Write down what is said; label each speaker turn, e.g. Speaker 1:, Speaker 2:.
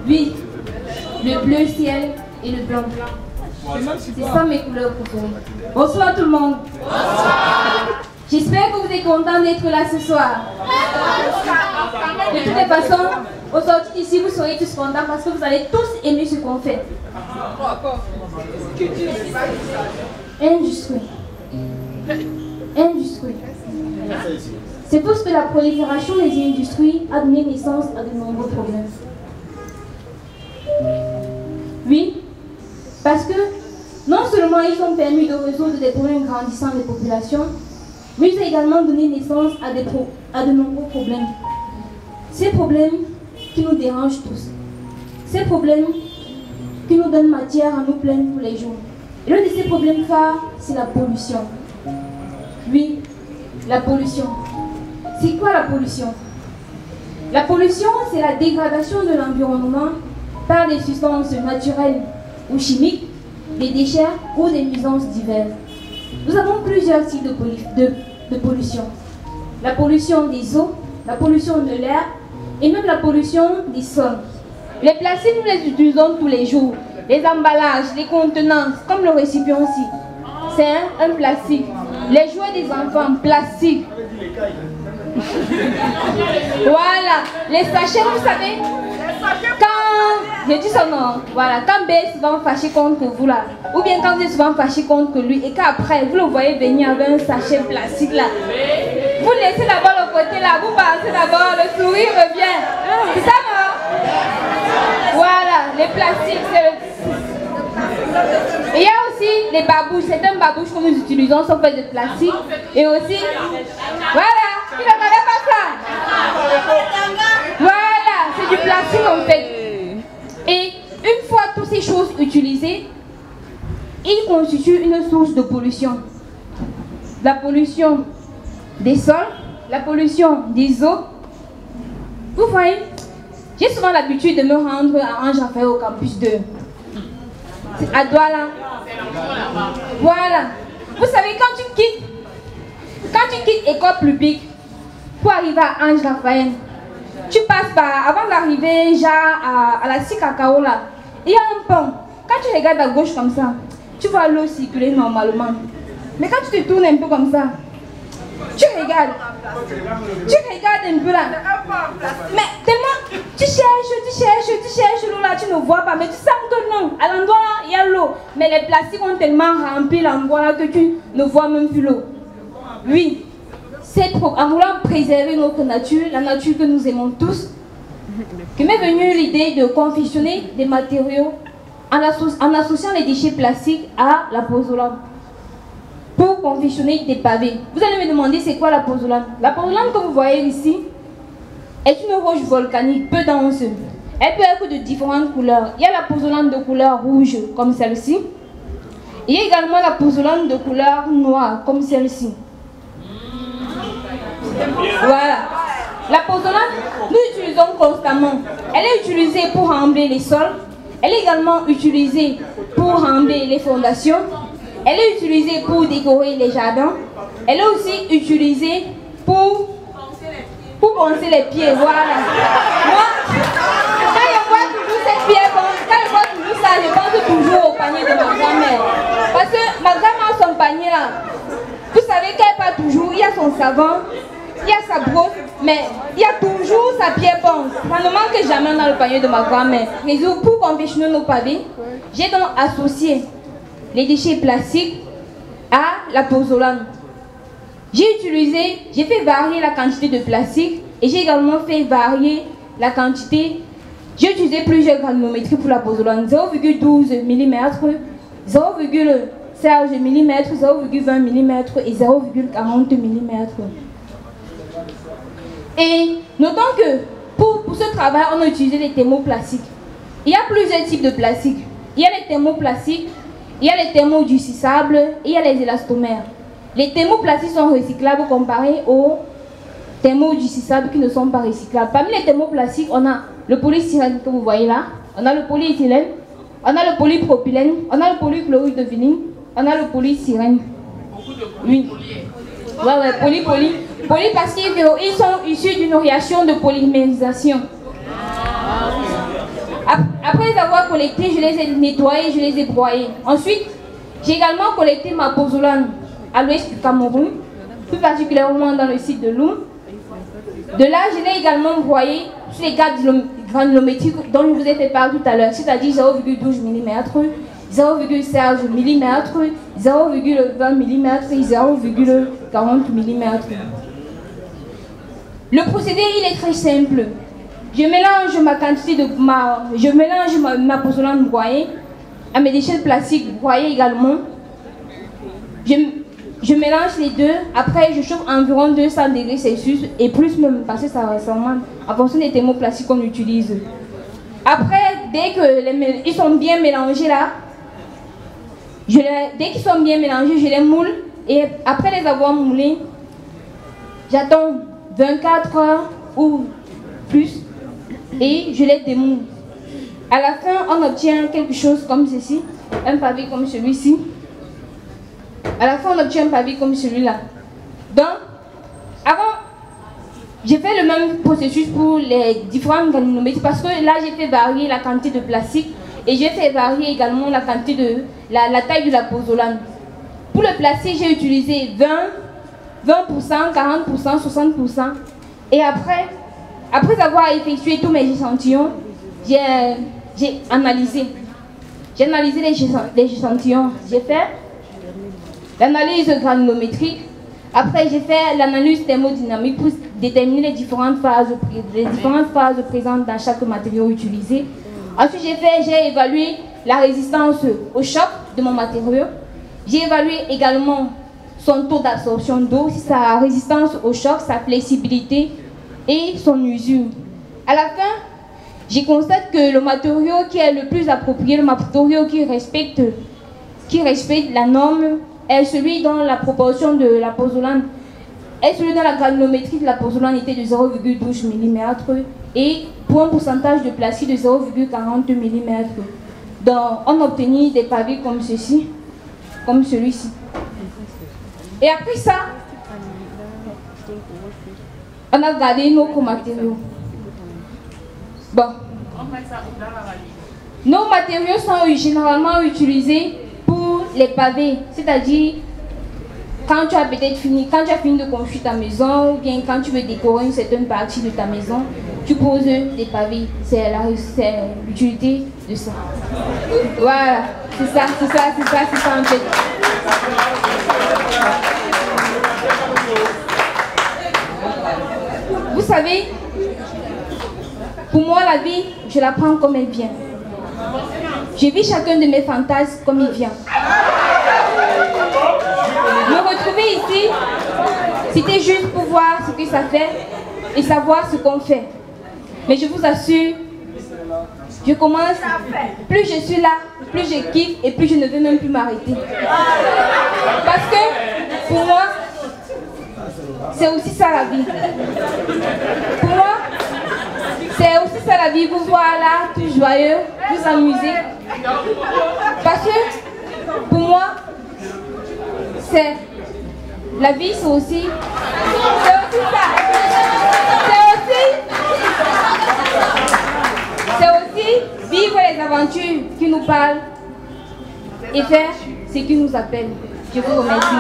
Speaker 1: Oui, le bleu ciel et le blanc. C'est ça mes couleurs préférées. Bonsoir tout le monde. Bonsoir. J'espère que vous êtes contents d'être là ce soir. De toutes les façons, au sortir d'ici, vous serez tous contents parce que vous allez tous aimer ce qu'on fait. Industrie. Industrie. C'est parce que la prolifération des industries a donné naissance à de nombreux problèmes. Oui, parce que non seulement ils ont permis de résoudre des problèmes grandissants des populations, mais ils ont également donné naissance à de nombreux problèmes. Ces problèmes qui nous dérangent tous. Ces problèmes qui nous donnent matière à nous plaindre tous les jours. Et l'un de ces problèmes phares, c'est la pollution. Oui, la pollution. C'est quoi la pollution? La pollution, c'est la dégradation de l'environnement par des substances naturelles ou chimiques, des déchets ou des nuisances diverses. Nous avons plusieurs types de pollution. La pollution des eaux, la pollution de l'air et même la pollution des sols. Les plastiques, nous les utilisons tous les jours. Les emballages, les contenants, comme le récipient aussi. C'est un plastique. Les jouets des enfants, plastique. Voilà, les sachets, vous savez, quand, je dis son nom, voilà, quand B est souvent fâché contre vous là, ou bien quand vous êtes souvent fâché contre lui, et qu'après, vous le voyez venir avec un sachet plastique là, vous laissez d'abord le côté là, vous passez d'abord, le sourire revient. C'est ça, non? Voilà, les plastiques, c'est le... Il y a aussi les babouches, certaines babouches que nous utilisons sont faites de plastique. Et aussi, voilà, tu ne connais pas ça? Voilà, c'est du plastique en fait. Et une fois toutes ces choses utilisées, ils constituent une source de pollution. La pollution des sols, la pollution des eaux. Vous voyez, j'ai souvent l'habitude de me rendre à Ange-Raphaël au campus 2. À Douala. Voilà. Vous savez, quand tu quittes école publique pour arriver à Ange-Raphaël, tu passes par, avant d'arriver à la Sikakao là, il y a un pont. Quand tu regardes à gauche comme ça, tu vois l'eau circuler normalement. Mais quand tu te tournes un peu comme ça, tu regardes un peu là. Mais tellement, tu cherches l'eau là, tu ne vois pas. Mais tu sens que non, à l'endroit là, il y a l'eau. Mais les plastiques ont tellement rempli l'endroit là que tu ne vois même plus l'eau. Oui, c'est en voulant préserver notre nature, la nature que nous aimons tous, que m'est venue l'idée de confectionner des matériaux en associant les déchets plastiques à la pozzolane. Pour confectionner des pavés. Vous allez me demander c'est quoi la pozzolane. La pozzolane que vous voyez ici est une roche volcanique peu dense. Elle peut être de différentes couleurs. Il y a la pozzolane de couleur rouge comme celle-ci. Il y a également la pozzolane de couleur noire comme celle-ci. Voilà. La pozzolane, nous l'utilisons constamment. Elle est utilisée pour rembler les sols. Elle est également utilisée pour rembler les fondations. Elle est utilisée pour décorer les jardins. Elle est aussi utilisée pour poncer les pieds. Voilà. Moi, quand je vois toujours cette pierre, quand je vois toujours ça, je pense toujours au panier de ma grand-mère. Parce que ma grand-mère a son panier là. Vous savez qu'elle part toujours, il y a son savon, il y a sa brosse, mais il y a toujours sa pierre ponce. Ça ne manque jamais dans le panier de ma grand-mère. Mais pour confectionner nos pavés, j'ai donc associé les déchets plastiques à la pozzolane. J'ai fait varier la quantité de plastique et j'ai également fait varier la quantité. J'ai utilisé plusieurs granulométries pour la pozzolane, 0,12 mm, 0,16 mm, 0,20 mm et 0,40 mm. Et notons que pour ce travail, on a utilisé des thermoplastiques. Il y a plusieurs types de plastiques. Il y a les thermoplastiques, il y a les thermodurcissables et il y a les élastomères. Les thermoplastiques sont recyclables comparés aux thermodurcissables qui ne sont pas recyclables. Parmi les thermoplastiques, on a le polystyrène que vous voyez là, on a le polyéthylène, on a le polypropylène, on a le polychloride de vinyle, on a le polystyrène. Oui. Ouais, poli parce qu'ils sont issus d'une réaction de polymérisation. Après les avoir collectés, je les ai nettoyés, je les ai broyés. Ensuite, j'ai également collecté ma pozolane à l'ouest du Cameroun, plus particulièrement dans le site de Loum. De là, je l'ai également broyé sur les granulométriques dont je vous ai fait part tout à l'heure, c'est-à-dire 0,12 mm, 0,16 mm, 0,20 mm et 0,40 mm. Le procédé, il est très simple. Je mélange ma pozolane broyée à mes déchets plastiques broyés également. Je mélange les deux. Après, je chauffe environ 200 degrés Celsius et plus même parce que ça augmente en fonction des thermoplastiques qu'on utilise. Après, dès qu'ils sont bien mélangés là, dès qu'ils sont bien mélangés, je les moule et après les avoir moulés, j'attends 24 heures ou plus et je les démoule. À la fin, on obtient quelque chose comme ceci, un pavé comme celui-ci. À la fin, on obtient un pavé comme celui-là. Donc, avant, j'ai fait le même processus pour les différentes granulométries parce que là, j'ai fait varier la quantité de plastique et j'ai fait varier également la quantité de la taille de la pozolane. Pour le plastique, j'ai utilisé 20%, 40%, 60%. Et après avoir effectué tous mes échantillons, j'ai analysé. J'ai analysé les échantillons. J'ai fait l'analyse granulométrique. Après, j'ai fait l'analyse thermodynamique pour déterminer les différentes phases présentes dans chaque matériau utilisé. Ensuite, j'ai évalué la résistance au choc de mon matériau. J'ai évalué également son taux d'absorption d'eau, sa résistance au choc, sa flexibilité et son usure. À la fin, je constate que le matériau qui est le plus approprié, le matériau qui respecte la norme, est celui dont la proportion de la pozolane, est celui dont la granulométrie de la pozolane était de 0,12 mm et pour un pourcentage de plastique de 0,40 mm. Donc, on a obtenu des pavés comme ceci, comme celui-ci. Et après ça, on a gardé nos matériaux. Bon. Nos matériaux sont généralement utilisés pour les pavés, c'est-à-dire quand tu as fini de construire ta maison ou bien quand tu veux décorer une certaine partie de ta maison, tu poses des pavés. C'est l'utilité de ça. Voilà, c'est ça en fait. Vous savez, pour moi la vie, je la prends comme elle vient. Je vis chacun de mes fantasmes comme il vient. Me retrouver ici, c'était juste pour voir ce que ça fait et savoir ce qu'on fait. Mais je vous assure, je commence, plus je suis là, plus je kiffe et plus je ne veux même plus m'arrêter. Parce que pour moi, c'est aussi ça la vie. Pour moi, c'est aussi ça la vie, vous voir là, tout joyeux, vous amuser. Parce que pour moi, c'est la vie, c'est aussi ça. C'est aussi vivre les aventures qui nous parlent et faire ce qui nous appelle. Je vous remercie.